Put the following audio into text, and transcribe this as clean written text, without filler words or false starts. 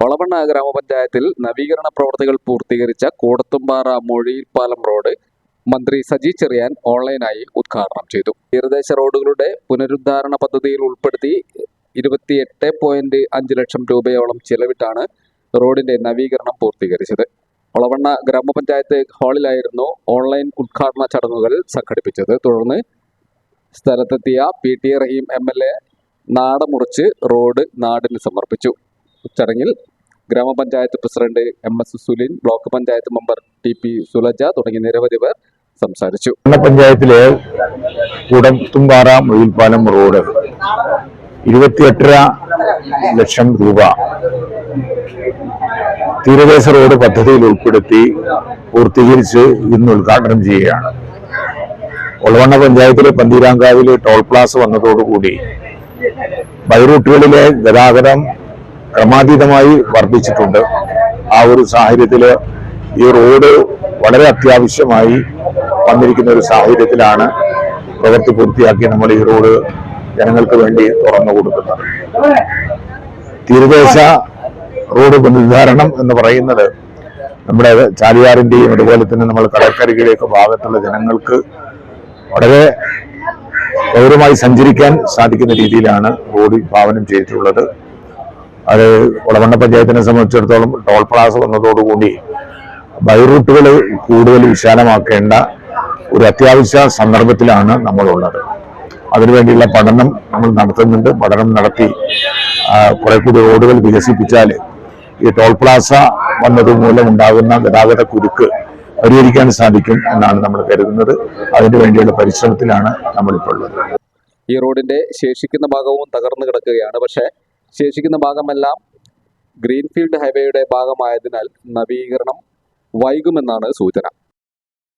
ഒളവണ്ണ ഗ്രാമപഞ്ചായത്തിൽ നവീകരണ പ്രവർത്തികൾ പൂർത്തീകരിച്ച കൂടത്തുംപാറ മൊഴിയിൽപ്പാലം റോഡ് മന്ത്രി സജി ചെറിയാൻ ഓൺലൈനായി ഉദ്ഘാടനം ചെയ്തു. തീരദേശ റോഡുകളുടെ പുനരുദ്ധാരണ പദ്ധതിയിൽ ഉൾപ്പെടുത്തി 28.5 ലക്ഷം രൂപയോളം ചെലവിട്ടാണ് റോഡിന്റെ നവീകരണം പൂർത്തീകരിച്ചത്. ഒളവണ്ണ ഗ്രാമപഞ്ചായത്ത് ഹാളിലായിരുന്നു ഓൺലൈൻ ഉദ്ഘാടന ചടങ്ങുകൾ സംഘടിപ്പിച്ചത്. തുടർന്ന് സ്ഥലത്തെത്തിയ PT റഹീം MLA നാടമുറിച്ച് റോഡ് നാടിന് സമർപ്പിച്ചു. ചടങ്ങിൽ ഗ്രാമപഞ്ചായത്ത് president MS Sulin, block panchayat member TP Sulaja തുടങ്ങി നിരവധി പേർ സംസാരിച്ചു. പഞ്ചായത്തിലെ കൂടത്തുംപാറ മൊഴിയിൽപ്പാലം റോഡ് 28.5 ലക്ഷം രൂപ തീരദേശ റോഡ് പദ്ധതിയിൽ ഉൾപ്പെടുത്തി പൂർത്തീകരിച്ച് ഇന്ന് ഉദ്ഘാടനം ചെയ്യുകയാണ്. ഒളവണ്ണ പഞ്ചായത്തിലെ പന്തീരാങ്കാവിലെ ടോൾ പ്ലാസ വന്നതോടുകൂടി ബൈറൂട്ടുകളിലെ ഗതാഗതം ക്രമാതീതമായി വർദ്ധിച്ചിട്ടുണ്ട്. ആ ഒരു സാഹചര്യത്തിൽ ഈ റോഡ് വളരെ അത്യാവശ്യമായി വന്നിരിക്കുന്ന ഒരു സാഹചര്യത്തിലാണ് പ്രവൃത്തി പൂർത്തിയാക്കി നമ്മൾ ഈ റോഡ് ജനങ്ങൾക്ക് വേണ്ടി തുറന്നു കൊടുക്കുന്നത്. തീരദേശ റോഡ് പുനരുദ്ധാരണം എന്ന് പറയുന്നത് നമ്മുടെ ചാലിയാറിന്റെയും അതുപോലെ തന്നെ നമ്മൾ കടൽക്കരയിലേക്ക് ഭാഗത്തുള്ള ജനങ്ങൾക്ക് വളരെ ഗൗരവമായി സഞ്ചരിക്കാൻ സാധിക്കുന്ന രീതിയിലാണ് റോഡ് വിഭാവനം ചെയ്തിട്ടുള്ളത്. അത് ഒളവണ്ണ പഞ്ചായത്തിനെ സംബന്ധിച്ചിടത്തോളം ടോൾ പ്ലാസ വന്നതോടുകൂടി ബൈറൂട്ടുകൾ കൂടുതൽ വിശാലമാക്കേണ്ട ഒരു അത്യാവശ്യ സന്ദർഭത്തിലാണ് നമ്മളുള്ളത്. അതിനുവേണ്ടിയുള്ള പഠനം നമ്മൾ നടത്തുന്നുണ്ട്. പഠനം നടത്തി കുറെ കൂടി റോഡുകൾ വികസിപ്പിച്ചാൽ ഈ ടോൾ പ്ലാസ വന്നതുമൂലം ഉണ്ടാകുന്ന ഗതാഗത കുരുക്ക് പരിഹരിക്കാൻ സാധിക്കും എന്നാണ് നമ്മൾ കരുതുന്നത്. അതിനു വേണ്ടിയുള്ള പരിശ്രമത്തിലാണ് നമ്മളിപ്പോൾ ഉള്ളത്. ഈ റോഡിന്റെ ശേഷിക്കുന്ന ഭാഗവും തകർന്നു കിടക്കുകയാണ്. പക്ഷേ ശേഷിക്കുന്ന ഭാഗമെല്ലാം ഗ്രീൻഫീൽഡ് ഹൈവേയുടെ ഭാഗമായതിനാൽ നവീകരണം വൈകുമെന്നാണ് സൂചന.